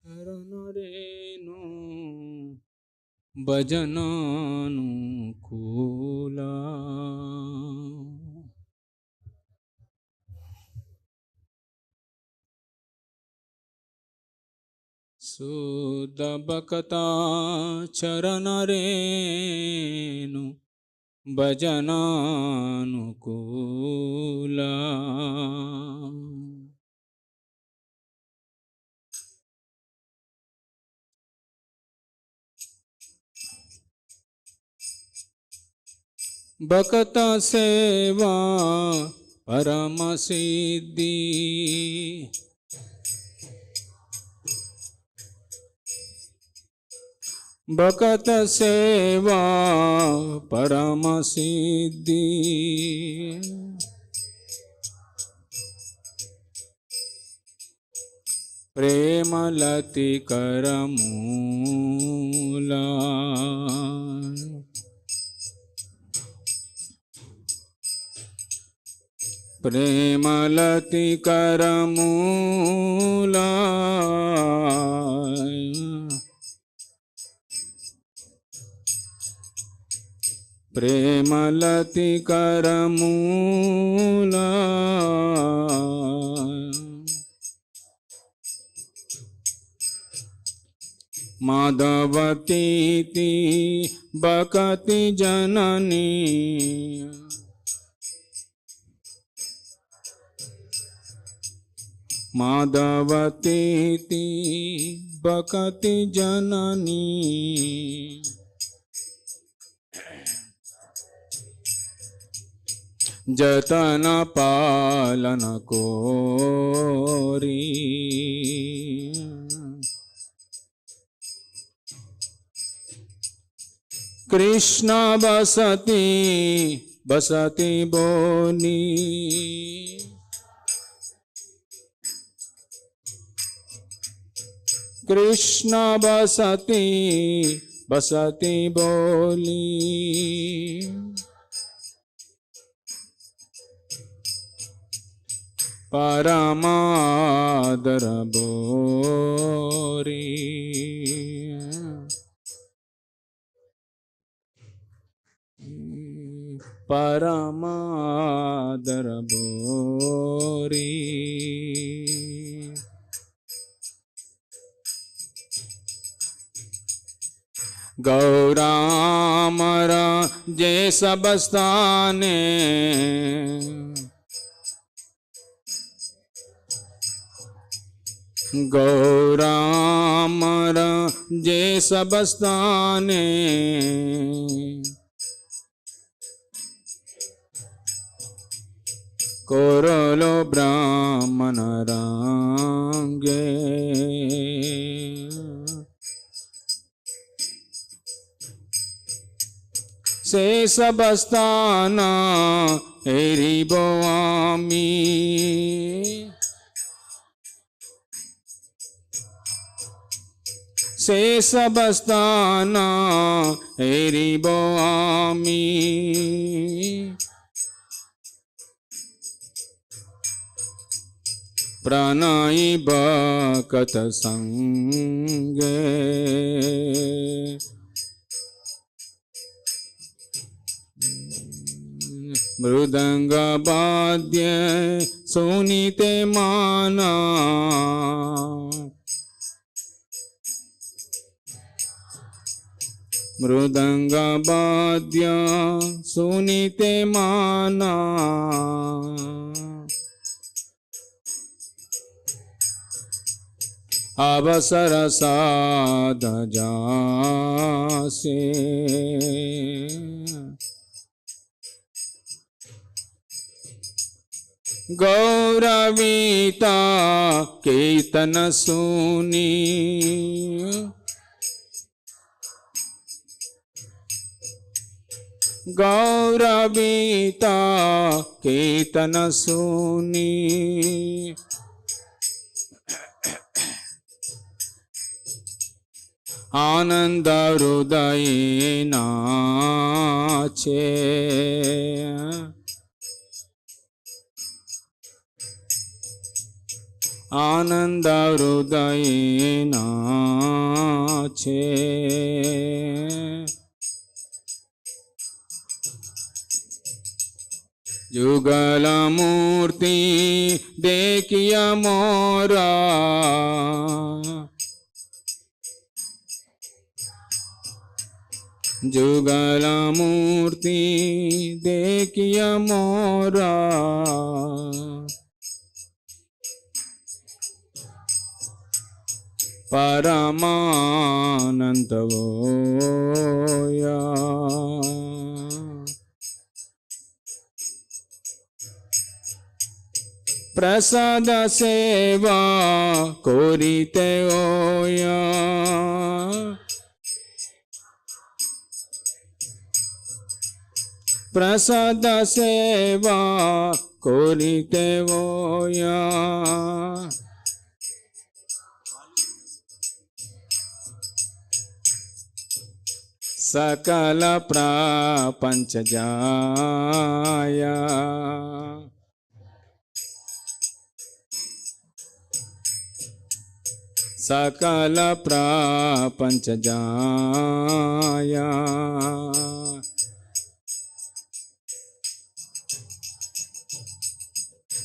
चरण रेणु भजनानुकूला सुदबकता चरण रेणु भजनानुकूला भक्त सेवा परम सिद्धि भक्त सेवा परम सिद्धि प्रेमलति करमूला प्रेमलति करमूला प्रेमलति करमूला माधवतीति बकति जननी माधवतीति बकति जननी जतन पालन कोरी कृष्ण बसती बसती बोली कृष्ण बसती बसती बोली परमादर बोरी परमादर बोरी गौरामरा जे सबस्ताने गौरामर जे सबस्ताने कोरलो ब्राह्मण रांगे से सबस्ताना हेरी बोआमी से सबस्ताना हेरी बोआमी प्रणयी बकत संगे मृदंग वाद्य सुनीते माना मृदंग वाद्य सुनीते माना अवसर साध जासे गौरवीता कीर्तन सुनी गौरवीता कीर्तन सुनी आनंद हृदय नाचे આનંદ હૃદયે નાચે. जुगल मूर्ति देखिया मोरा, जुगल मूर्ति देखिया मोरा, परमानंद होया. प्रसाद सेवा कोरिते होया, प्रसाद सेवा कोरिते होया. सकल प्रपंच जाया, सकल प्रपंच जाया.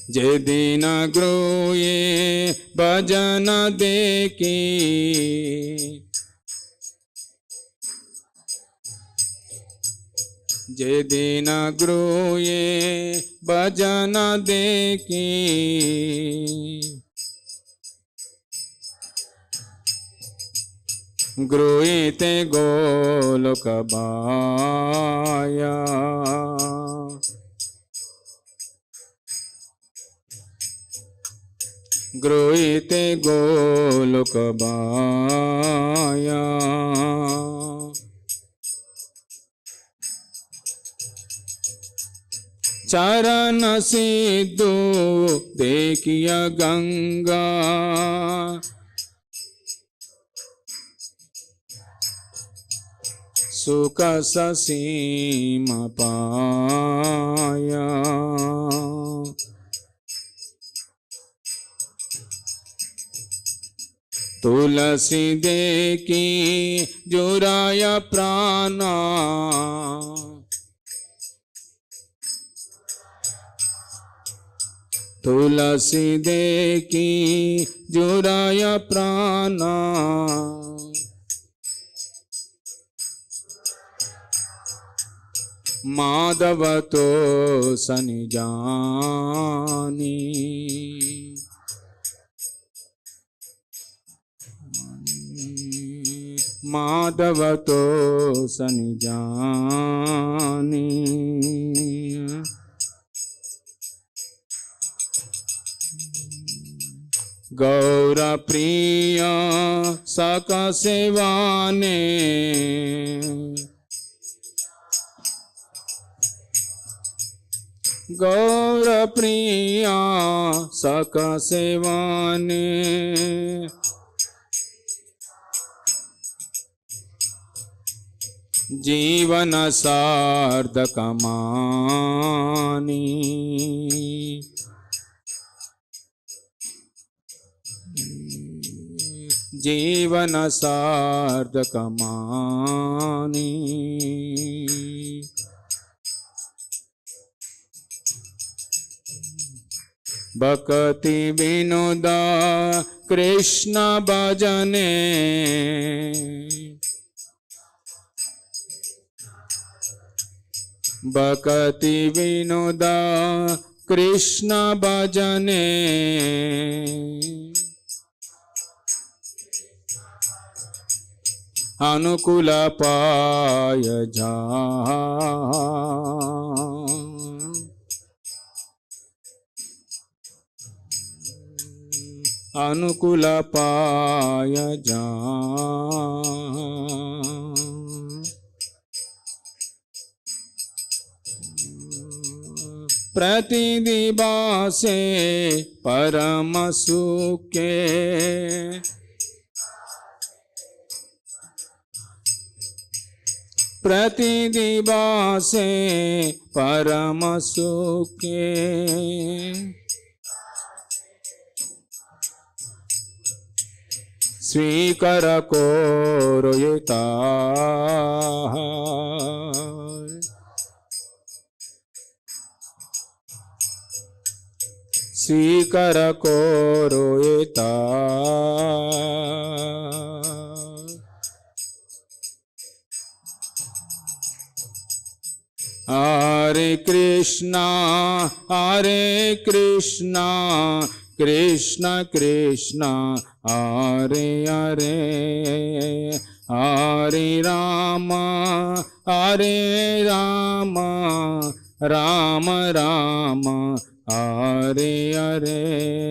जे दिन ग्रोये भजन देखी, जे दिन ग्रोये भजन देखी, ग्रोहिते गोलोक बाया. ग्रोहिते गोलोक बाया. चरण सिद्धू देखिया गंगा, सुख ससीम पाया. तुलसी देखी जुराया प्राणा, तुलसी देखी जुराया प्राणा. माधव तो सनि जानी, माधव तो सनि जानी. गौर प्रिय सक सेवाने, गौर प्रिया सक सेवाने. जीवन सार्थक मानी, जीवन सार्थक मानी. भक्ति विनोदा कृष्ण भजने, भक्ति विनोदा कृष्ण भजने. अनुकूल पाय जा, अनुकूल पाय जा. प्रतिदिवासे परम सुखे, प्रतिदिवासे परम सुखे. स्वीकर कोरोयता स्वीकर कोरोयता Hare Krishna Krishna Krishna Hare Hare Hare Rama Rama Rama Hare Hare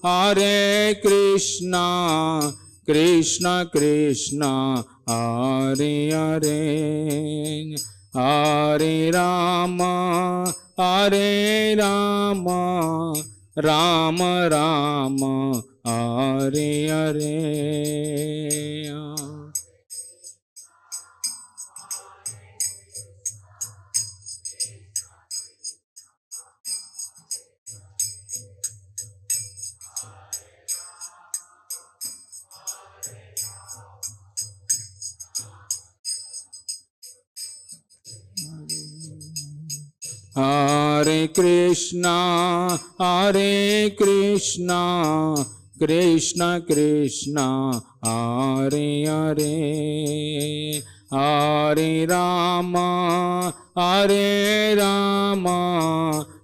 Hare Krishna Krishna Krishna Hare Hare Hare Rama Rama Rama Hare Hare Hare Krishna Krishna Krishna Hare Hare Hare Rama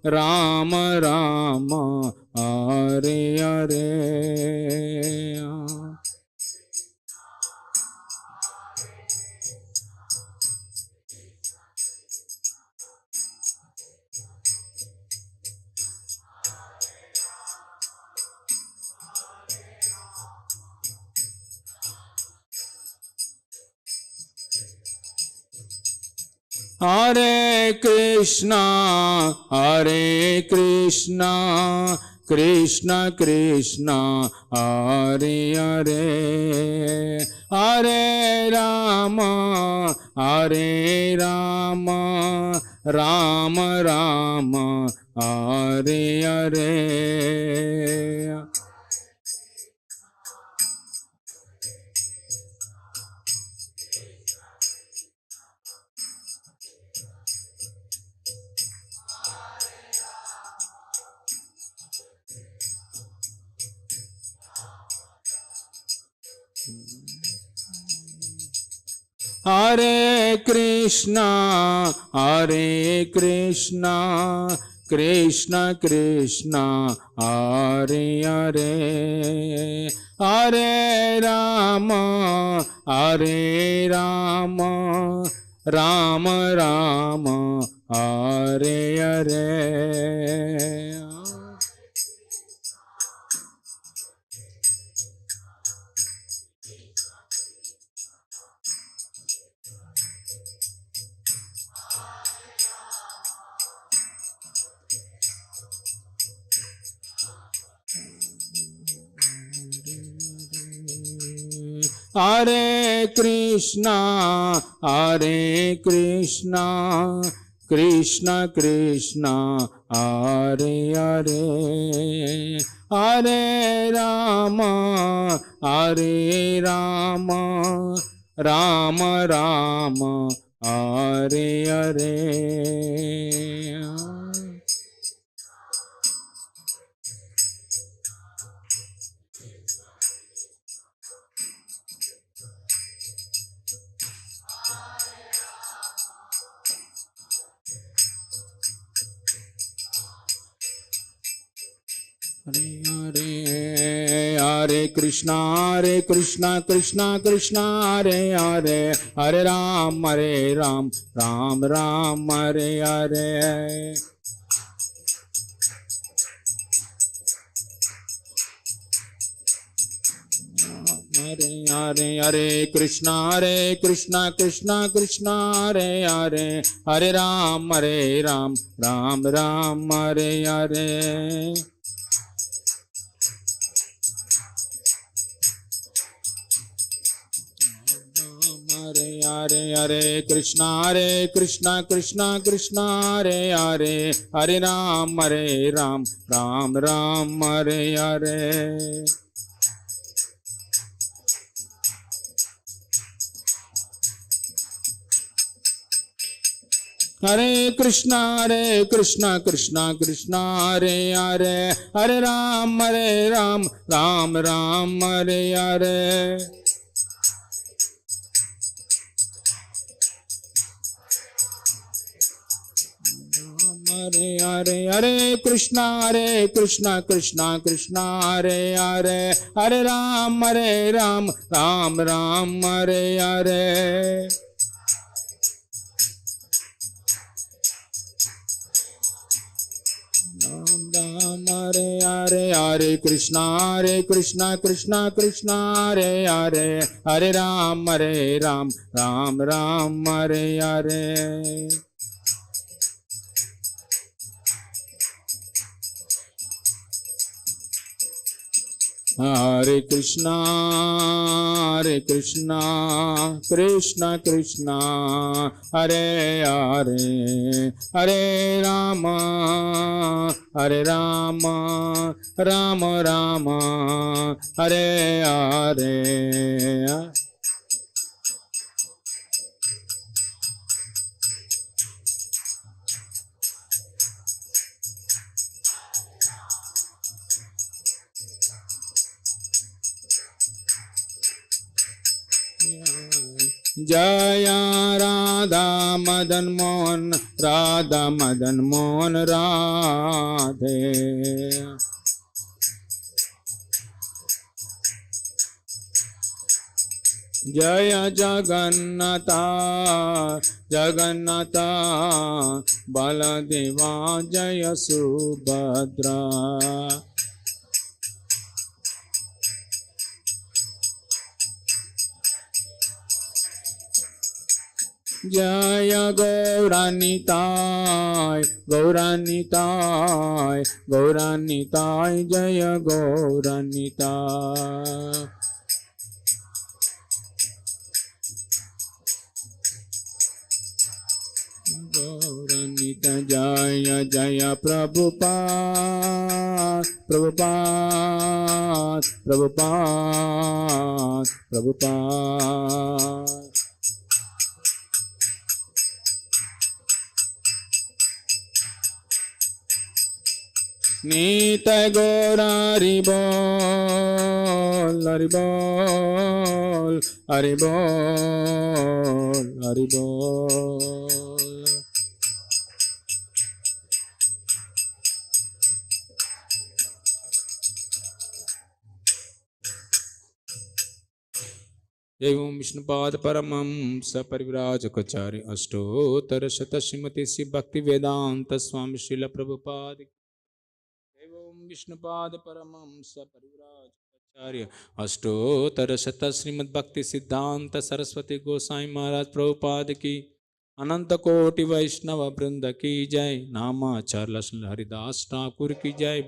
Rama Rama Hare Hare Hare Krishna Krishna Krishna Hare Hare Hare Rama Rama Rama Hare Hare Hare Krishna Krishna Krishna Hare Hare Hare Rama Rama Rama Hare Hare Hare Krishna Krishna Krishna Hare Hare Hare Rama Rama Rama Hare Hare Hare Krishna Krishna Krishna Hare Hare Hare Ram Ram Ram Hare Hare Hare Krishna Krishna Krishna Hare Ram Ram Ram Hare Hare. Hare Krishna Krishna Krishna Hare Ram Ram Ram Hare Hare. Hare Krishna Krishna Krishna Hare Ram Ram Ram Hare Hare. Hare Krishna Krishna Krishna Hare Ram Ram Ram Hare Hare. Hare Krishna Krishna Krishna Hare Ram Ram Ram Hare Hare. Hare Krishna Krishna Krishna Hare Hare Hare Rama Rama Rama Hare Hare. Jaya Radha Madan Mohan Radhe. Jaya Jagannatha Baladeva Jaya Subhadra. Jaya Gauranitai Jaya Gauranitai. Jaya Jaya Prabhupada. Nitai Gaura Haribol. एवं विष्णुपाद परमं सपरिव्राजकचारि अष्टोत्तर शत श्रीमती श्री भक्ति वेदांत स्वामी श्रील प्रभुपाद. एवं विष्णुपाद परमं सपरिव्राजकचार्य अष्टोत्तर शत श्रीमद् भक्ति सिद्धांत सरस्वती गोसाई महाराज प्रभुपाद की. अनंत कोटि वैष्णव वृंद की जय. नामाचार्य हरिदास ठाकुर की जय.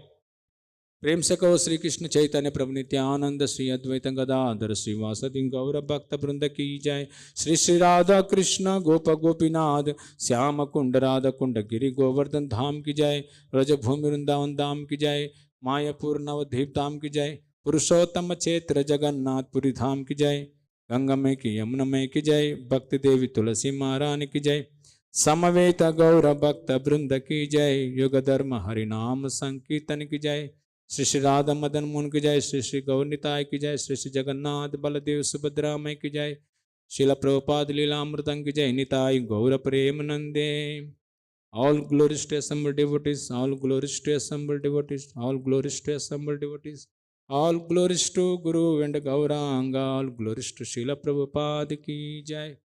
प्रेम से कहो श्री कृष्ण चैतन्य प्रभु नित्यानंद श्री अद्वैत गदाधर श्रीवासदि गौर भक्त वृंद की जय. श्री श्री राधा कृष्ण गोप गोपीनाथ श्याम कुंड राधा कुंड गिरि गोवर्धन धाम की जय. रजभूमि वृंदावन धाम की जय. मायापुर नवद्वीप धाम की जय. पुरुषोत्तम क्षेत्र जगन्नाथपुरी धाम की जय. गंगा में की यमुना में की जय. भक्ति देवी तुलसी महारानी की जय. समवेत गौर भक्त वृंद की जय. युग धर्म हरिनाम संकीर्तन की जय. श्री श्री राधा मदन मोहन की जय. श्री श्री गौरनिताय की जय. श्री श्री जगन्नाथ बलदेव सुभद्रा मय की जय. श्रील प्रभुपाद लीलामृतं की जय. निताय गौर प्रेम नंदे. All glories to assembled devotees. All glories to assembled devotees. All glories to assembled devotees. All glories to Guru and Gauranga. All glories to Srila Prabhupada की जय.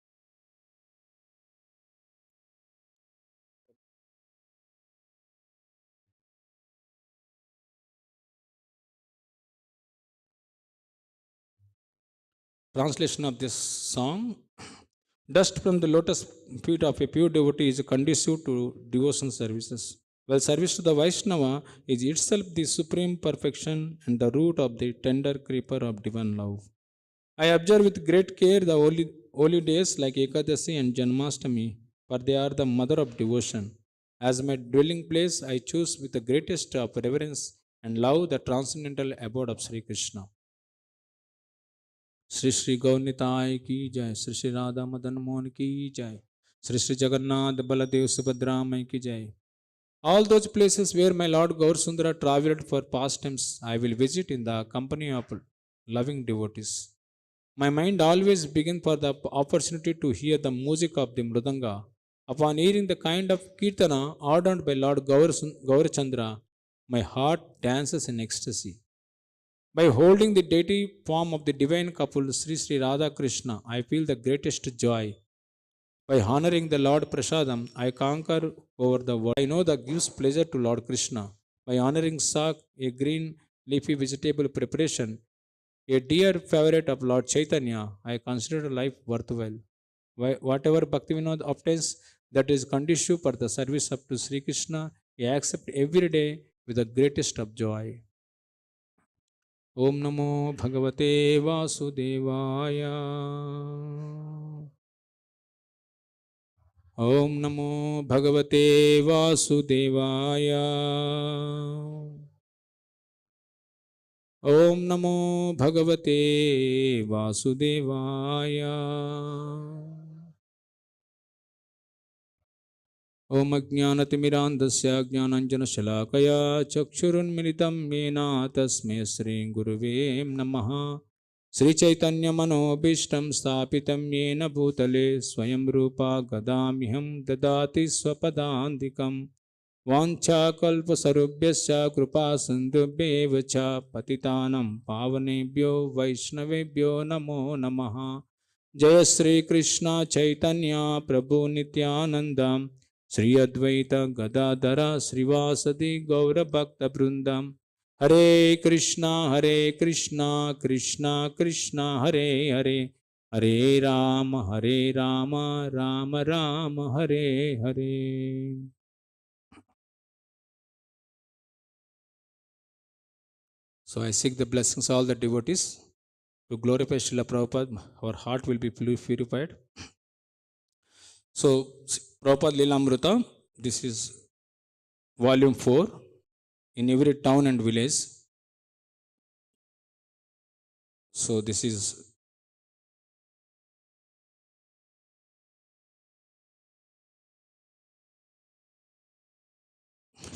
Translation of this song: dust from the lotus feet of a pure devotee is conducive to devotion services, while service to the Vaishnava is itself the supreme perfection and the root of the tender creeper of divine love. I observe with great care the holy days like Ekadasi and Janmashtami, for they are the mother of devotion. As my dwelling place, I choose with the greatest of reverence and love the transcendental abode of Sri Krishna. Shri Shri Gaur Nitai की जय, श्री श्री राधा मदन मोहन की जय, श्री श्री जगन्नाथ बलदेव सुभद्रा माई की जय. All those places where my Lord Gaur Sundara travelled for pastimes, I will visit in the company of loving devotees. My mind always begins for the opportunity to hear the music of the mridanga. Upon hearing the kind of kirtana ordained by Lord Gaurachandra, my heart dances in ecstasy. By holding the deity form of the divine couple Sri Sri Radha Krishna, I feel the greatest joy. By honoring the Lord Prasadam, I conquer over the world. I know that gives pleasure to Lord Krishna. By honoring sak, a green leafy vegetable preparation, a dear favorite of Lord Chaitanya, I consider life worthwhile. Whatever Bhaktivinoda obtains that is conducive for the service up to Sri Krishna, I accept every day with the greatest of joy. Om Namo Bhagavate Vasudevaya. Om Namo Bhagavate Vasudevaya. Om Namo Bhagavate Vasudevaya. Om Ajnanatimirandasya Jnananjanashalakaya Chakshurunmilitam Yena Tasmai Sri Guruve Namaha. Sri Chaitanya Manobishtam Sthapitam Yena Bhutale Swayam Rupa Gadamiham Dadati Swapadandikam. Vancha kalpa sarubhyascha kripa sindhubhyeva cha patitanam pavanebhyo vaishnavebhyo namo namaha. Jaya Sri Krishna Chaitanya Prabhu Nityananda Sri Advaita Gadadhara Srivasadi Gaura Bhakta Brindam. Hare Krishna Krishna Krishna Hare Hare, Hare Rama Rama Rama Hare Hare. So I seek the blessings of all the devotees to glorify Srila Prabhupada. Our heart will be purified. So Prabhupada Lilamritam, this is volume 4, in every town and village. So this is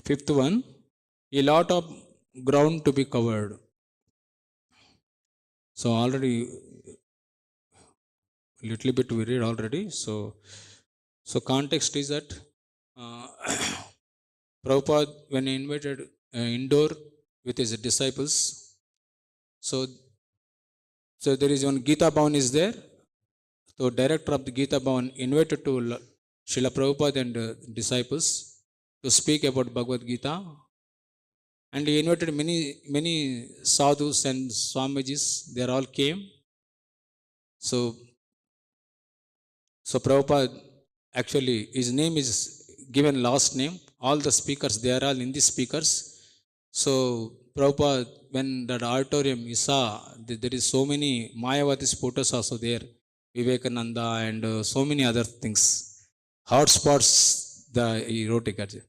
fifth one, a lot of ground to be covered. So already little bit we read already. So context is that Prabhupada, when he invited Indore with his disciples, so there is one Gita Bhavan is there. So director of the Gita Bhavan invited to Srila Prabhupada and disciples to speak about Bhagavad Gita, and he invited many sadhus and swamijis. They all came. So Prabhupada, actually his name is given last name. All the speakers, they are all Hindi speakers. So Prabhupada, when that auditorium he saw, there is so many Mayavadis photos also there, Vivekananda and so many other things, hotspots he wrote it.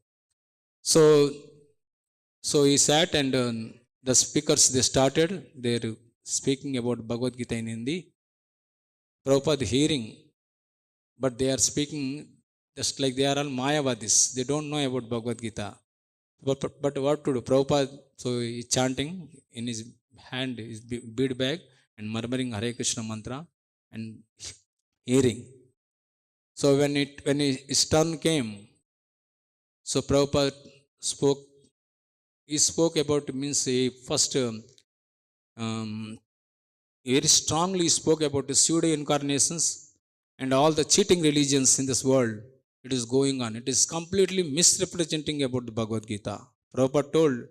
So he sat and the speakers, they started their speaking about Bhagavad Gita in Hindi. Prabhupada hearing, but they are speaking just like they are all Mayavadis. They don't know about Bhagavad Gita. But what to do? Prabhupada, so he chanting in his hand, his bead bag, and murmuring Hare Krishna mantra and hearing. So when his turn came, so Prabhupada spoke. He spoke about, means he first very strongly spoke about the pseudo incarnations and all the cheating religions in this world. It is going on. It is completely misrepresenting about the Bhagavad Gita. Prabhupada told,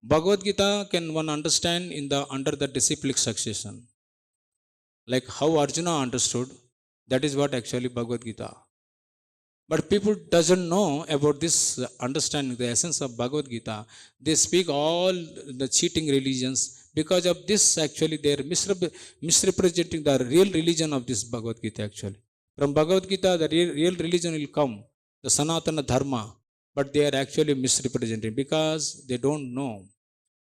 Bhagavad Gita can one understand under the disciplic succession. like how Arjuna understood, that is what actually Bhagavad Gita. But people doesn't know about this understanding, the essence of Bhagavad Gita. They speak all the cheating religions. Because of this, actually, they are misrepresenting the real religion of this Bhagavad Gita, actually. From Bhagavad Gita, the real religion will come, the Sanatana Dharma, but they are actually misrepresenting because they don't know.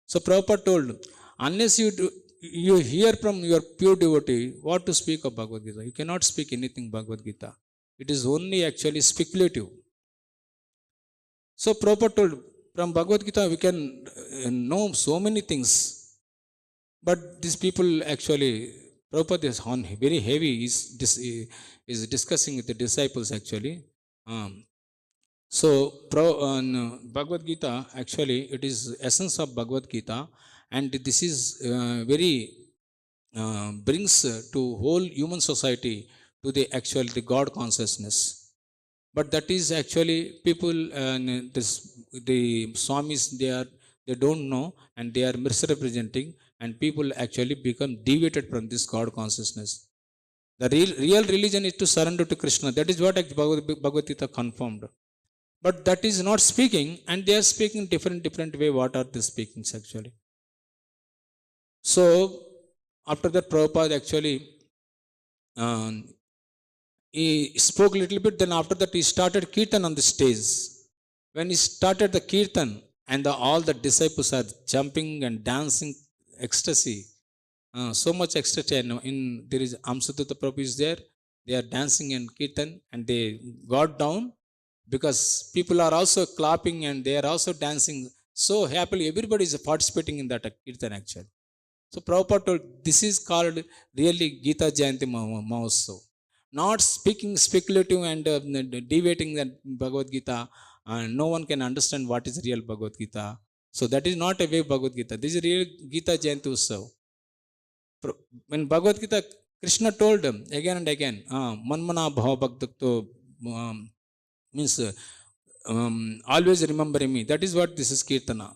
So Prabhupada told, unless you hear from your pure devotee what to speak of Bhagavad Gita, you cannot speak anything Bhagavad Gita. It is only actually speculative. So Prabhupada told, from Bhagavad Gita we can know so many things. But these people actually, Prabhupada is on very heavy, is discussing with the disciples actually. So Bhagavad Gita, actually, it is essence of Bhagavad Gita, and this is very brings to whole human society to the actual the God consciousness. But that is actually people, the Swamis, they don't know, and they are misrepresenting, and people actually become deviated from this God consciousness. The real religion is to surrender to Krishna. That is what Bhagavad Gita confirmed. But that is not speaking, and they are speaking different way. What are the speakings actually? So after that, Prabhupada actually he spoke a little bit. Then after that, he started Kirtan on the stage. When he started the Kirtan, and all the disciples are jumping and dancing, ecstasy, so much ecstasy. And there is Amsadutta Prabhu is there. They are dancing in Kirtan, and they got down, because people are also clapping and they are also dancing so happily. Everybody is participating in that Kirtan actually. So Prabhupada told, this is called really Gita Jayanti Mahotsav. Not speaking speculative and deviating that Bhagavad Gita. No one can understand what is real Bhagavad Gita. So that is not a way Bhagavad Gita. This is real Gita Jayanti Utsav. When Bhagavad Gita, Krishna told them again and again, Manmana Bhava Bhaktakto, means always remembering me. That is what this is Kirtana.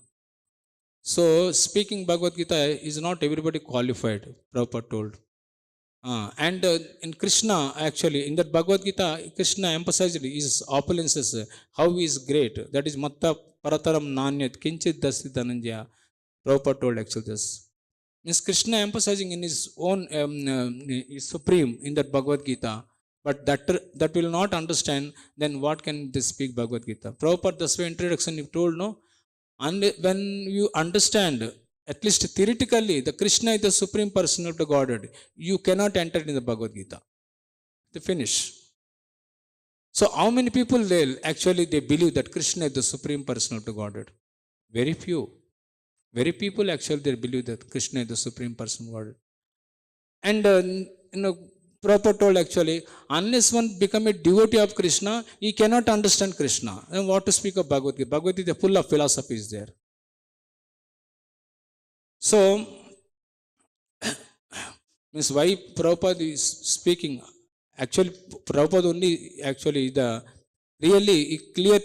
So speaking Bhagavad Gita is not everybody qualified, Prabhupada told. And in Krishna, actually, in that Bhagavad Gita, Krishna emphasized his opulences, how he is great. That is Matta Parataram Nanyat Kinchit Dasi Dhananjaya. Prabhupada told actually this. Means Krishna emphasizing in his own is supreme in that Bhagavad Gita. But that will not understand, then what can they speak Bhagavad Gita? Prabhupada, that's why introduction he told, no? And when you understand, at least theoretically, the Krishna is the supreme person of the Godhead, you cannot enter in the Bhagavad Gita. They finish. So how many people they believe that Krishna is the supreme person of the Godhead? Very few. Very people actually they believe that Krishna is the supreme person of Godhead. And Prabhupada told actually, unless one become a devotee of Krishna, he cannot understand Krishna. Then what to speak of Bhagavad Gita? Bhagavad Gita full of philosophy is there. So, means why Prabhupada is speaking? Actually, Prabhupada only actually the really clear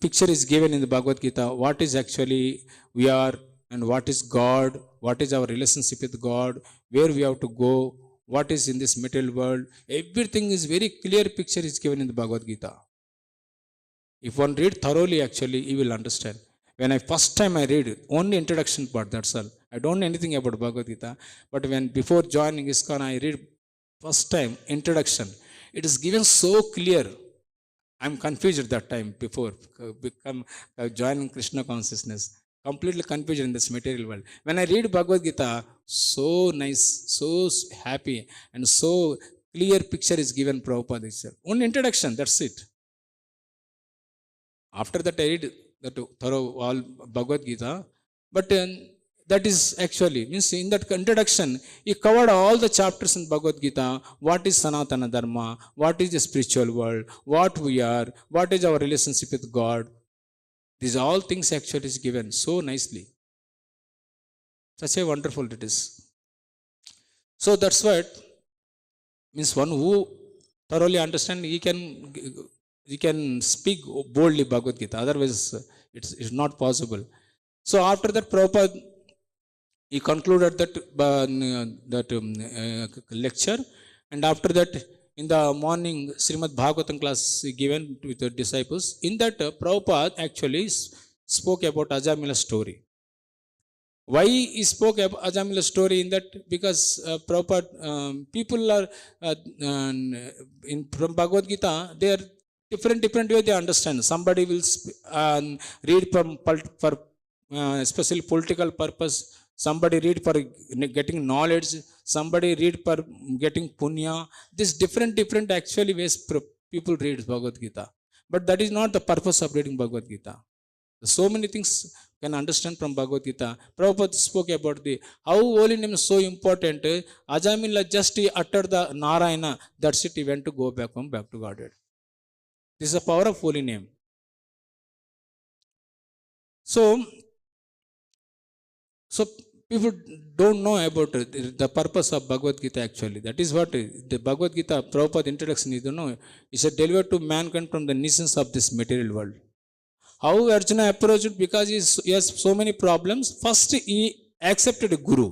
picture is given in the Bhagavad Gita. What is actually we are, and what is God? What is our relationship with God? Where we have to go? What is in this material world? Everything is very clear picture is given in the Bhagavad Gita. If one read thoroughly, actually, he will understand. When first time I read only introduction part, that's all. I don't know anything about Bhagavad Gita. But when before joining ISKCON, I read first time introduction. It is given so clear. I'm confused at that time before become joining Krishna consciousness. Completely confused in this material world. When I read Bhagavad Gita, so nice, so happy, and so clear picture is given Prabhupada itself. Only introduction, that's it. After that, I read that thorough all Bhagavad Gita, but that is actually means in that introduction, he covered all the chapters in Bhagavad Gita. What is Sanatana Dharma? What is the spiritual world? What we are? What is our relationship with God? These all things actually is given so nicely. Such a wonderful it is. So that's what means one who thoroughly understand, he can speak boldly Bhagavad Gita. Otherwise, it's not possible. So after that, Prabhupada he concluded lecture, and after that, in the morning, Srimad Bhagavatam class given with the disciples. In that, Prabhupada actually spoke about Ajamila story. Why he spoke about Ajamila story in that? Because Prabhupada, people are from Bhagavad Gita, they are different way they understand. Somebody will read for especially political purpose. Somebody read for getting knowledge. Somebody read for getting punya. This different actually ways people read Bhagavad Gita. But that is not the purpose of reading Bhagavad Gita. So many things can understand from Bhagavad Gita. Prabhupada spoke about the how holy name is so important. Ajamila just he uttered the Narayana. That's it. He went to go back home, back to Godhead. This is the power of holy name. So people don't know about the purpose of Bhagavad Gita actually. That is what the Bhagavad Gita, Prabhupada introduction is, is delivered to mankind from the nuisance of this material world. How Arjuna approached it? Because he has so many problems. First he accepted a guru.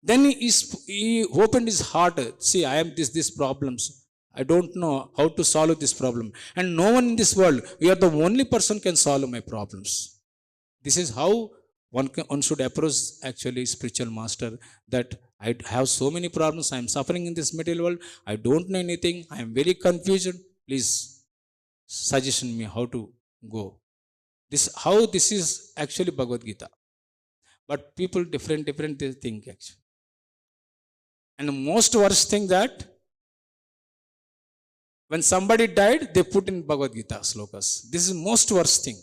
Then he opened his heart. See, I am these problems. I don't know how to solve this problem. And no one in this world, you are the only person can solve my problems. This is how one should approach actually spiritual master, that I have so many problems. I am suffering in this material world. I don't know anything. I am very confused. Please suggestion me how to go. This is actually Bhagavad Gita. But people different they think actually. And the most worst thing that when somebody died, they put in Bhagavad Gita slokas. This is most worst thing.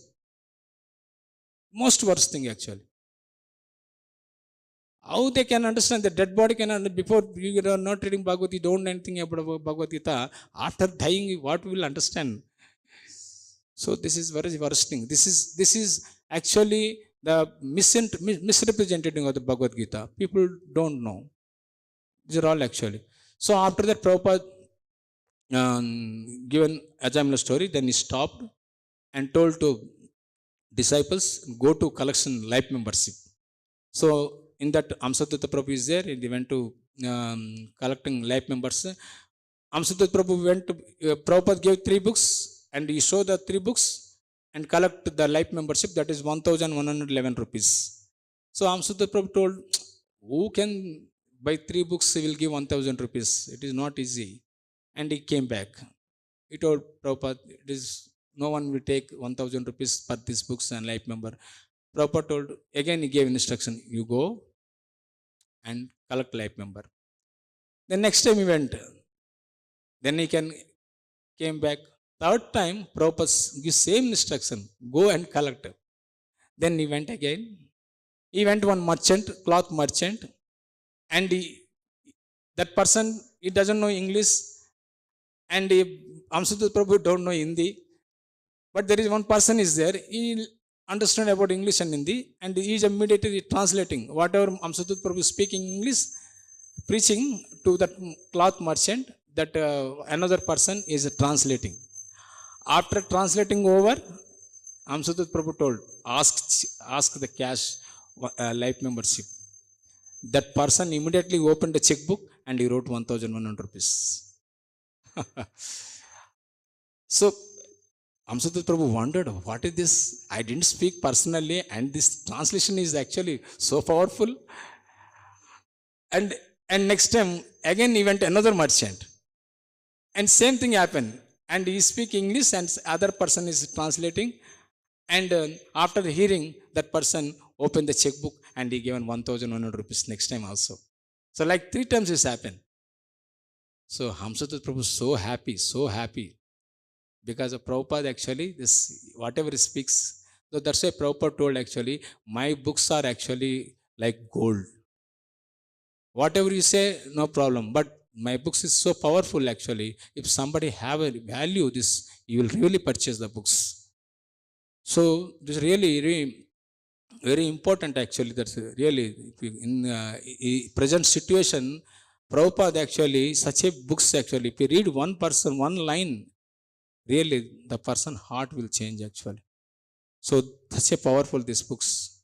Most worst thing actually. How they can understand the dead body can understand? Before you are not reading Bhagavad, you don't know anything about Bhagavad Gita. After dying, what will understand? So this is very worst thing. This is actually the misrepresentation of the Bhagavad Gita. People don't know. These are all actually. So after that, Prabhupada given Ajamila story, then he stopped and told to disciples, go to collection life membership. So in that, Amsatutta Prabhu is there. They went to collecting life members. Amsatutta Prabhu went to, Prabhupada gave 3 books and he showed the 3 books and collect the life membership, that is 1111 rupees. So Amsatutta Prabhu told, who can buy 3 books, he will give 1000 rupees. It is not easy. And he came back. He told Prabhupada, it is, no one will take 1000 rupees per these books and life member. Prabhupada told, again he gave instruction, you go and collect life member. Then next time he went. Then he came back. Third time, Prabhupada gives same instruction, go and collect. Then he went again. He went one merchant, cloth merchant, and that person, he doesn't know English, and Amsatutta Prabhu don't know Hindi. But there is one person is there, he understand about English and Hindi, and he is immediately translating. Whatever Amsatutta Prabhu speaking English, preaching to that cloth merchant, that another person is translating. After translating over, Amsatutta Prabhu told, ask the cash life membership. That person immediately opened the checkbook and he wrote 1100 rupees. So Amsatutta Prabhu wondered, what is this? I didn't speak personally and this translation is actually so powerful. And next time again he went another merchant and same thing happened, and he speak English and other person is translating, and after hearing, that person opened the checkbook and he given 1100 rupees next time also. So like 3 times this happened. So Amsatutta Prabhu so happy because of Prabhupada actually, this whatever he speaks. So that's why Prabhupada told actually, my books are actually like gold. Whatever you say, no problem. But my books is so powerful actually. If somebody have a value this, you will really purchase the books. So this is really very important actually. That's really in present situation, Prabhupada actually such a books actually. If you read one person, one line, really the person heart will change actually. So such a powerful these books.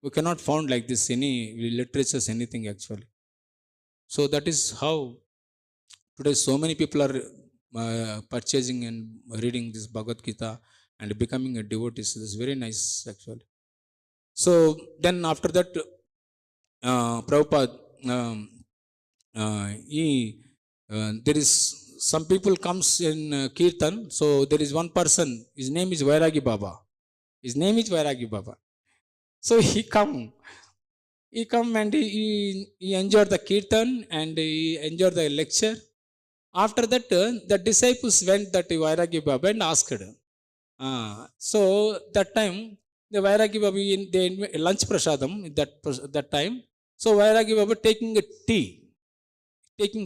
We cannot found like this any literatures, anything actually. So that is how today so many people are purchasing and reading this Bhagavad Gita and becoming a devotee. So this is very nice actually. So then after that, Prabhupada, there is some people comes in Kirtan. So there is one person, his name is Vairagi Baba. His name is Vairagi Baba. So he come and he enjoyed the Kirtan and he enjoyed the lecture. After that, the disciples went that Vairagi Baba and asked. So that time, the Vairagi Baba, they lunch prasadam that time. So Vairagi Baba taking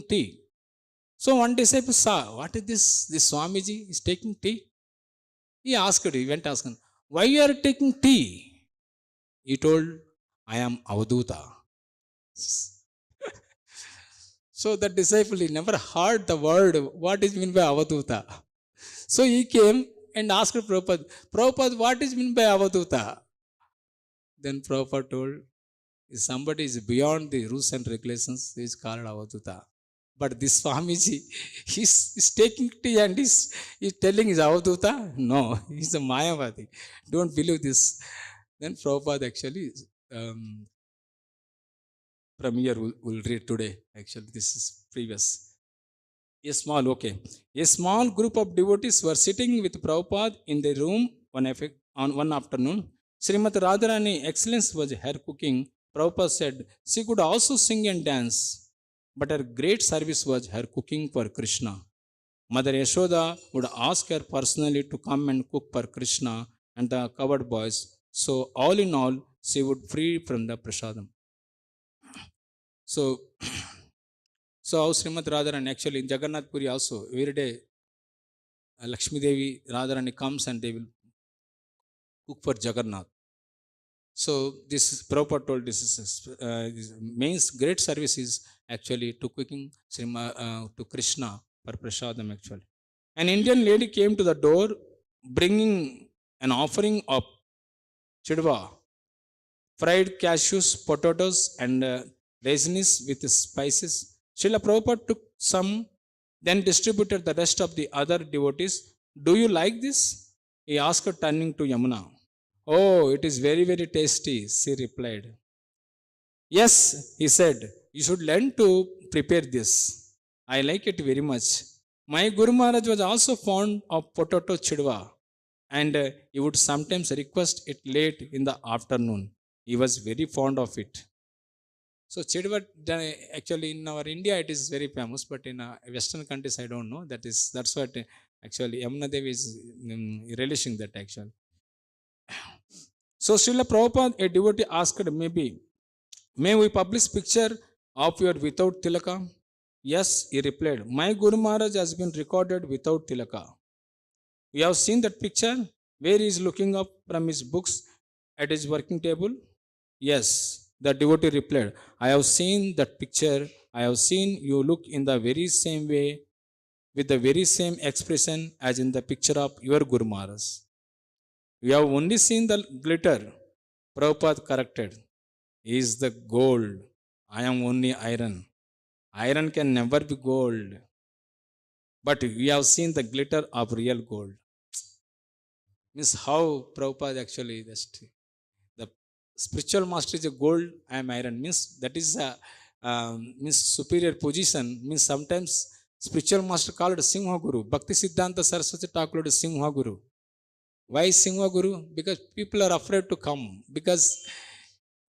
tea. So one disciple saw, what is this? This Swamiji is taking tea. He went asking, why you are taking tea? He told, I am Avaduta. So the disciple, he never heard the word, what is meant by Avaduta. So he came and asked Prabhupada, what is meant by Avaduta? Then Prabhupada told, if somebody is beyond the rules and regulations, he is called Avaduta. But this Swamiji, he's taking tea and he's telling he's Avaduta? No, he's a Mayavadi. Don't believe this. Then Prabhupada actually, from here we'll read today. Actually, this is previous. A small group of devotees were sitting with Prabhupada in the room on one afternoon. Srimati Radharani excellence was her cooking. Prabhupada said she could also sing and dance, but her great service was her cooking for Krishna. Mother Yashoda would ask her personally to come and cook for Krishna and the covered boys. So all in all, she would free from the prasadam. So how Srimati Radharani actually in Jagannath Puri also, every day Lakshmi Devi Radharani comes and they will cook for Jagannath. So this Prabhupada told this main great service is actually to cooking to Krishna for prasadam actually. An Indian lady came to the door bringing an offering of chidva, fried cashews, potatoes and raisins with spices. Srila Prabhupada took some, then distributed the rest of the other devotees. Do you like this? He asked, turning to Yamuna. Oh, it is very, very tasty, she replied. Yes, he said, you should learn to prepare this. I like it very much. My Guru Maharaj was also fond of potato chidva and he would sometimes request it late in the afternoon. He was very fond of it. So chidva, actually in our India it is very famous, but in Western countries I don't know. That's what actually Yamuna Devi is relishing that actually. So Srila Prabhupada, a devotee asked, may we publish picture of your without tilaka? Yes, he replied. My Guru Maharaj has been recorded without tilaka. You have seen that picture where he is looking up from his books at his working table? Yes, the devotee replied. I have seen that picture. I have seen you look in the very same way, with the very same expression as in the picture of your Guru Maharaj. You have only seen the glitter. Prabhupada corrected. He is the gold. I am only iron. Iron can never be gold. But we have seen the glitter of real gold. Means how Prabhupada actually, the spiritual master is a gold, I am iron. Means that is means superior position. Means sometimes spiritual master called Singha Guru. Bhakti Siddhanta Saraswati Thakur is Singha Guru. Why Singha Guru? Because people are afraid to come. Because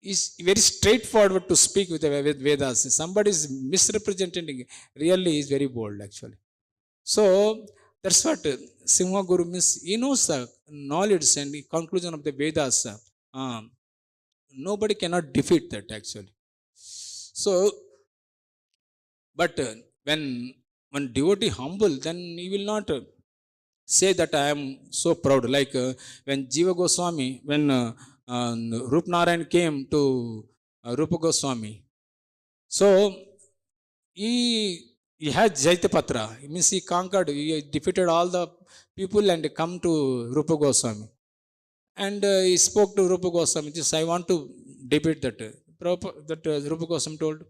it's very straightforward to speak with Vedas. Somebody is misrepresenting, really is very bold actually. So that's what Singha Guru means. He knows the knowledge and the conclusion of the Vedas. Nobody cannot defeat that actually. So, but when devotee humble, then he will not say that I am so proud. Like when Jiva Goswami, when Rup Narayan came to Rupa Goswami, so he had Jaitapatra. It means he conquered, he defeated all the people and come to Rupa Goswami. And he spoke to Rupa Goswami, just I want to debate that. Rupa Goswami told,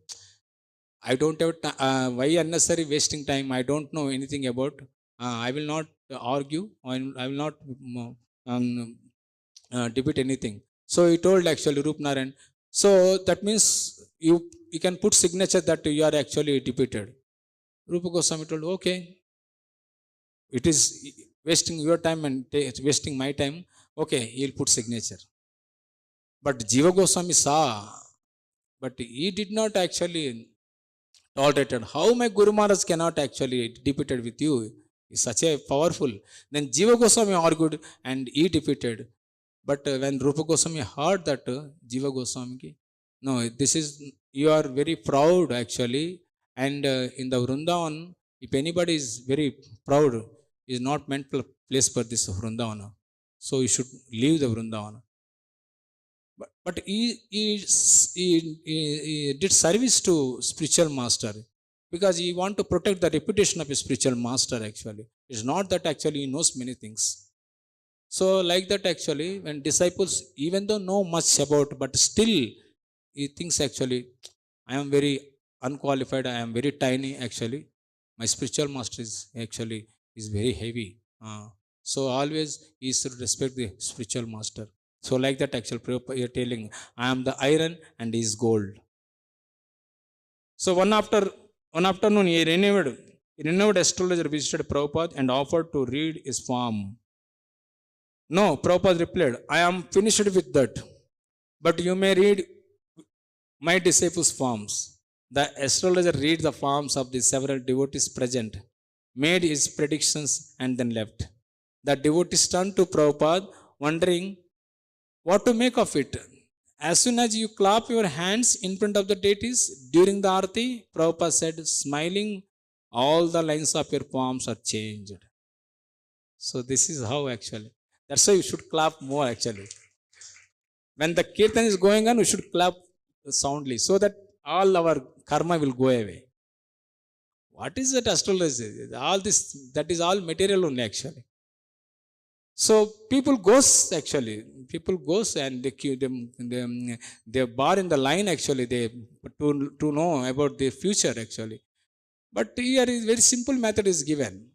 I don't have why unnecessary wasting time. I don't know anything about. I will not argue. I will not um, debate anything. So he told actually Rup Narayan. So that means you can put signature that you are actually debated. Rupa Goswami told, okay, it is wasting your time and wasting my time. Okay, he'll put signature. But Jiva Goswami saw, but he did not actually tolerate it. How my Guru Maharaj cannot actually debated with you? Is such a powerful. Then Jiva Goswami argued and he defeated. But when Rupa Goswami heard that, Jiva Goswami, no, this is, you are very proud actually. And in the Vrindavan, if anybody is very proud, is not meant place for this Vrindavana. So you should leave the Vrindavana. But he did service to spiritual master because he want to protect the reputation of a spiritual master actually. It's not that actually he knows many things. So like that actually, when disciples, even though know much about, but still he thinks actually, I am very unqualified, I am very tiny actually. My spiritual master is actually is very heavy. So always he should respect the spiritual master. So like that actually, Prabhupada, you're telling, I am the iron and he is gold. So one afternoon, renewed astrologer visited Prabhupada and offered to read his palm. No, Prabhupada replied, I am finished with that, but you may read my disciples' forms. The astrologer read the forms of the several devotees present, made his predictions, and then left. The devotees turned to Prabhupada, wondering what to make of it. As soon as you clap your hands in front of the deities during the arati, Prabhupada said, smiling, all the lines of your palms are changed. So this is how actually. That's why you should clap more actually. When the kirtan is going on, we should clap soundly so that all our karma will go away. What is that astrology? All this, that is all material only actually. So people goes actually. People goes and they bar in the line actually. They to know about the future actually. But here is very simple method is given.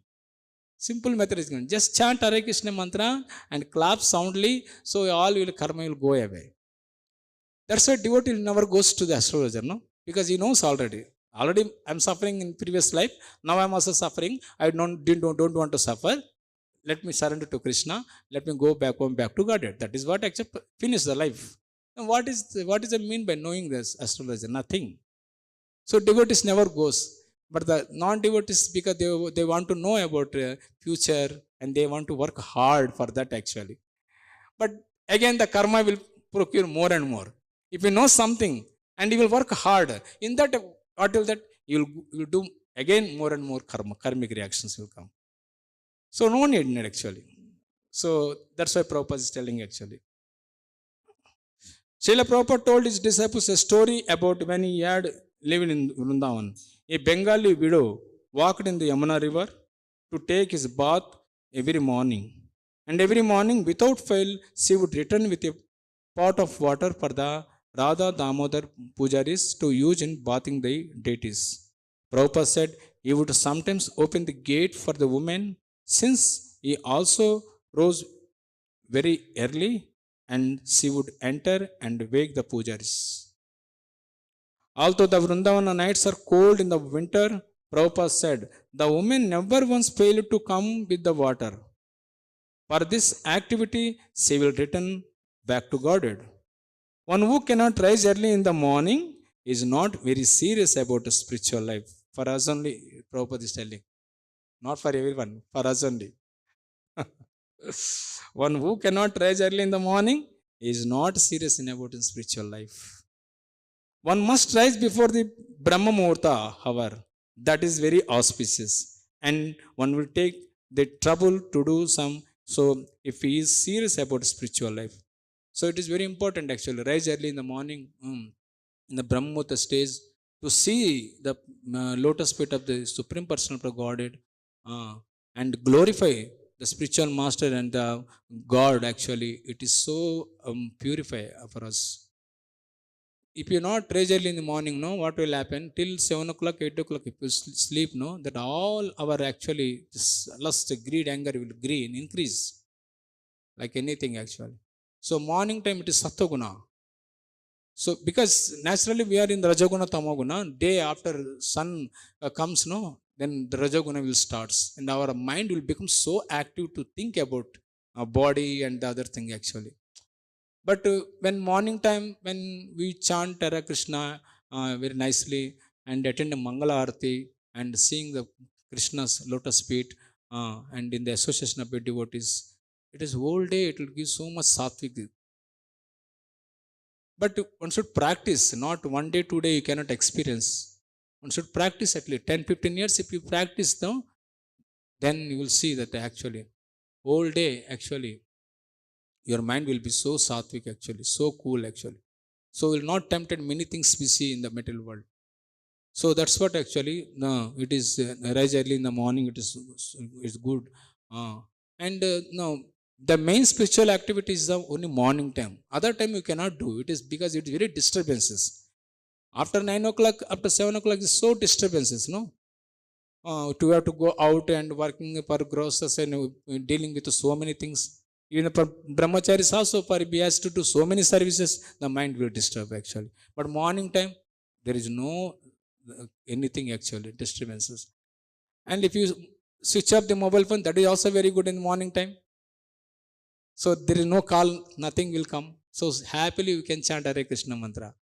Simple method is given. Just chant Hare Krishna mantra and clap soundly, so all your karma will go away. That's why devotee never goes to the astrologer, no? Because he knows already. Already I'm suffering in previous life. Now I'm also suffering. I don't want to suffer. Let me surrender to Krishna. Let me go back home, back to Godhead. That is what actually finish the life. And what is the mean by knowing this astrologer? Nothing. So devotees never goes. But the non-devotees, because they want to know about future and they want to work hard for that actually. But again, the karma will procure more and more. If you know something and you will work hard, in that, what will that? You will do again more and more karmic reactions will come. So no need actually. So that's why Prabhupada is telling actually. Srila Prabhupada told his disciples a story about when he had lived in Vrindavan. A Bengali widow walked in the Yamuna river to take his bath every morning. And every morning, without fail, she would return with a pot of water for the Radha Damodar Pujaris to use in bathing the deities. Prabhupada said he would sometimes open the gate for the woman since he also rose very early and she would enter and wake the pujaris. Although the Vrindavana nights are cold in the winter, Prabhupada said, the woman never once failed to come with the water. For this activity, she will return back to Godhead. One who cannot rise early in the morning is not very serious about a spiritual life. For us only, Prabhupada is telling. Not for everyone, for us only. One who cannot rise early in the morning is not serious about his spiritual life. One must rise before the Brahma Muhurta, however. That is very auspicious. And one will take the trouble to do some. So, if he is serious about spiritual life. So, it is very important actually. Rise early in the morning in the Brahma Muhurta stage to see the lotus feet of the Supreme Personality of Godhead and glorify the spiritual master and the God actually. It is so purify for us. if you not raise early in the morning, no, what will happen? Till 7 o'clock, 8 o'clock, if you sleep, no, that all our actually this lust, greed, anger will increase like anything actually. So morning time it is sattva. So because naturally we are in the rajaguna tamaguna, day after sun comes, no, then the rajaguna will starts and our mind will become so active to think about our body and the other thing actually. But when morning time, when we chant Hare Krishna very nicely and attend a Mangala Arati and seeing the Krishna's lotus feet and in the association of the devotees, it is whole day, it will give so much sattvic. But one should practice, not one day, 2 day you cannot experience. One should practice at least 10, 15 years. If you practice now, then you will see that actually whole day actually your mind will be so sattvic actually, so cool actually. So will not tempted many things we see in the material world. So that's what actually, no, it is rise early in the morning, it's good. And no, the main spiritual activity is the only morning time. Other time you cannot do. It is because it is very disturbances. After 9 o'clock, after 7 o'clock is so disturbances, no? To have to go out and working for grocers and dealing with so many things. Even for brahmacharis also, for he has to do so many services, the mind will disturb actually. But morning time, there is no anything actually, disturbances. And if you switch off the mobile phone, that is also very good in the morning time. So there is no call, nothing will come. So happily we can chant Hare Krishna mantra.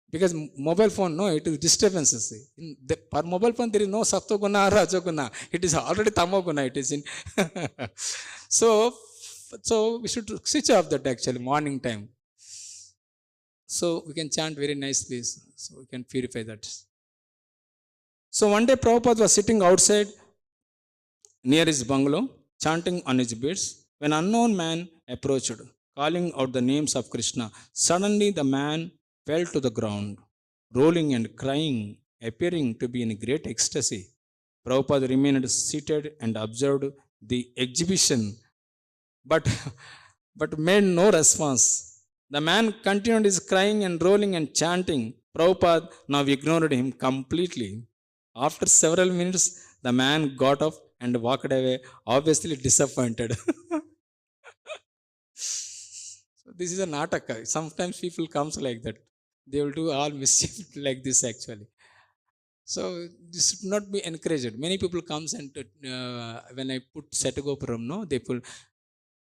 Because mobile phone, no, it is disturbances. For mobile phone, there is no sattva guna or raja guna. It is already tamo guna. It is in. so, so we should switch off that actually morning time. So we can chant very nicely. So we can purify that. So one day Prabhupada was sitting outside near his bungalow, chanting on his beads, when an unknown man approached, calling out the names of Krishna. Suddenly the man fell to the ground, rolling and crying, appearing to be in great ecstasy. Prabhupada remained seated and observed the exhibition, but, but made no response. The man continued his crying and rolling and chanting. Prabhupada now ignored him completely. After several minutes, the man got up and walked away, obviously disappointed. So this is a nataka. Sometimes people comes like that. They will do all mischief like this actually. So this should not be encouraged. Many people comes and when I put Setagopuram, no, they pull,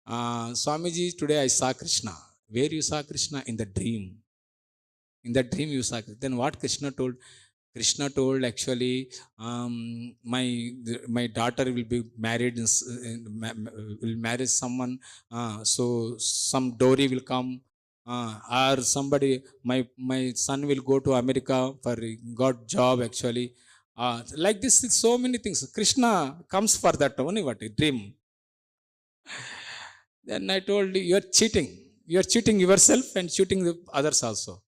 Swamiji, today I saw Krishna. Where you saw Krishna? In the dream. In the dream you saw Krishna. Then what Krishna told? Krishna told actually, my daughter will be married, will marry someone, so some dowry will come, or somebody, my son will go to America for got job actually. Like this, so many things. Krishna comes for that only, what a dream. Then I told you, you are cheating. You are cheating yourself and cheating the others also.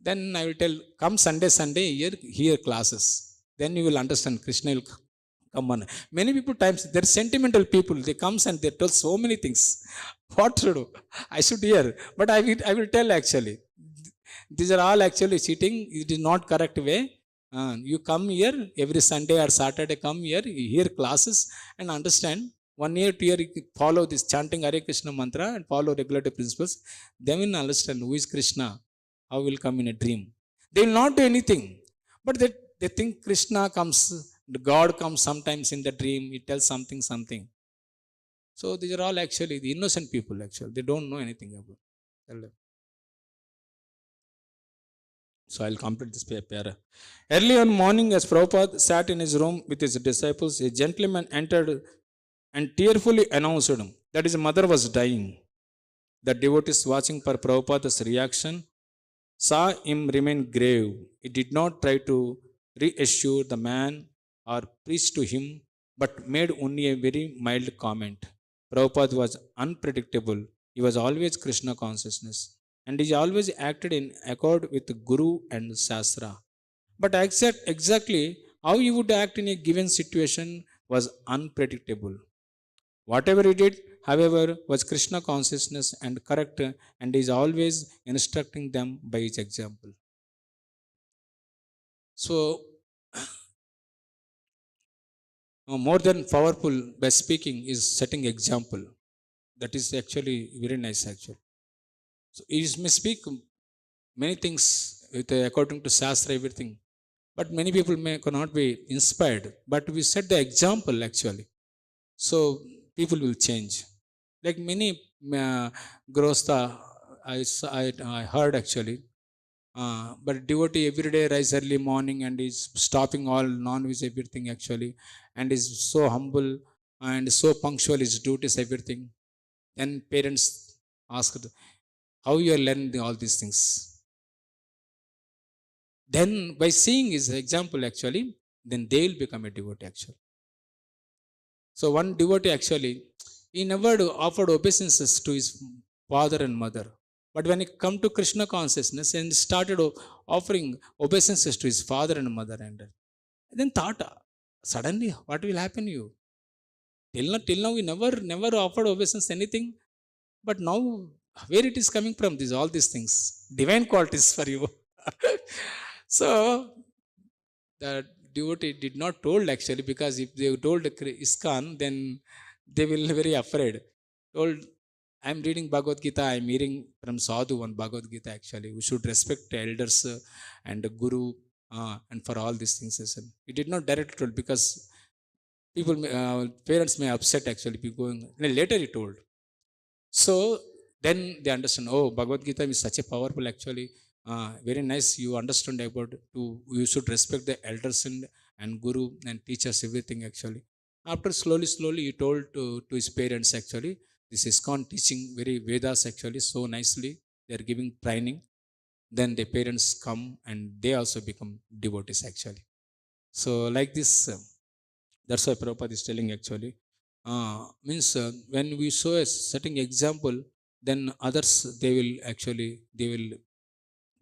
Then I will tell, come Sunday, hear classes. Then you will understand Krishna will come on. Many people times, they're sentimental people. They comes and they tell so many things. What to do? I should hear. But I will tell actually. These are all actually cheating. It is not correct way. You come here every Sunday or Saturday, come here, you hear classes and understand. 1 year, 2 year, you follow this chanting Hare Krishna mantra and follow regulative principles. Then you will understand who is Krishna. How will come in a dream? They will not do anything, but they think Krishna comes, the God comes sometimes in the dream. He tells something. So these are all actually the innocent people. Actually, they don't know anything about. So I'll complete this para. Early on morning, as Prabhupada sat in his room with his disciples, a gentleman entered and tearfully announced that his mother was dying. The devotees watching for Prabhupada's reaction saw him remain grave. He did not try to reassure the man or preach to him, but made only a very mild comment. Prabhupada was unpredictable. He was always Krishna consciousness, and he always acted in accord with the Guru and Sastra. But exactly how he would act in a given situation was unpredictable. Whatever he did, however, was Krishna consciousness and correct, and is always instructing them by his example. So, more than powerful by speaking is setting example. That is actually very nice, actually. So, he may speak many things with, according to sastra, everything, but many people may cannot be inspired. But we set the example actually, so people will change. Like many grosta, I heard actually. But devotee every day rise early morning and is stopping all non-veg everything actually, and is so humble and so punctual his duties everything. Then parents asked, how you are learning all these things? Then by seeing his example actually, then they will become a devotee actually. So one devotee actually, he never offered obeisances to his father and mother, but when he come to Krishna consciousness and started offering obeisances to his father and mother, and then thought, suddenly what will happen to you? Till now we never offered obeisance anything, but now where it is coming from? These all these things, divine qualities for you. So the devotee did not told actually, because if they told the ISKCON, then they will be very afraid. Told, I am reading Bhagavad Gita, I am hearing from Sadhu on Bhagavad Gita actually. We should respect elders and the Guru, and for all these things. He did not directly told, because people, parents may upset actually. Be going. Later he told. So then they understand, oh, Bhagavad Gita is such a powerful actually. Very nice. You understand about to you should respect the elders and guru and teachers everything actually. After slowly he told to his parents actually. This is ISKCON teaching very Vedas actually so nicely. They are giving training. Then the parents come and they also become devotees actually. So like this, that's why Prabhupada is telling actually. Means when we show a setting example, then others they will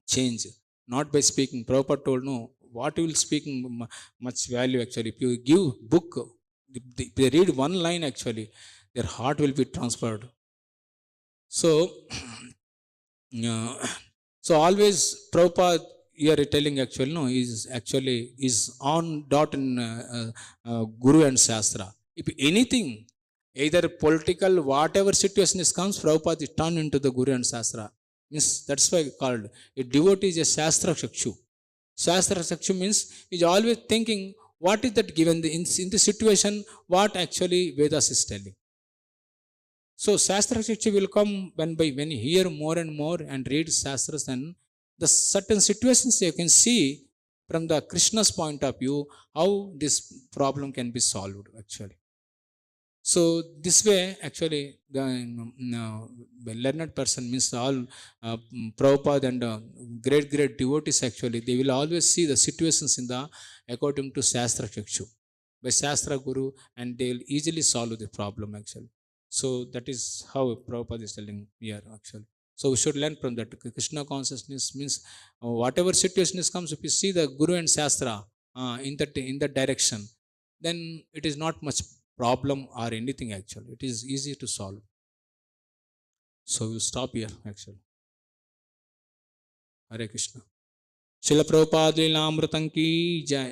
change, not by speaking. Prabhupada told, no, what you will speaking much value actually. If you give book, if they read one line actually, their heart will be transferred. So uh, so always Prabhupada here telling actually, no, is on dot in Guru and Shastra. If anything, either political, whatever situation is comes, Prabhupada is turned into the Guru and Shastra. Means that's why called a devotee is a Shastra Chakshu. Shastra Chakshu means is always thinking what is that given in the situation, what actually Vedas is telling. So Shastra Shiksha will come when you hear more and more and read Shastras, and the certain situations you can see from the Krishna's point of view how this problem can be solved actually. So this way actually the learned person means all Prabhupada and great devotees actually, they will always see the situations in the according to Shastra Shiksha by Shastra Guru, and they will easily solve the problem actually. So that is how Prabhupada is telling here actually. So we should learn from that. Krishna consciousness means whatever situation is comes, if you see the Guru and Shastra in that direction, then it is not much problem or anything actually. It is easy to solve. So we'll stop here actually. Hare Krishna. Srila Prabhupada Lilamritam ki jai.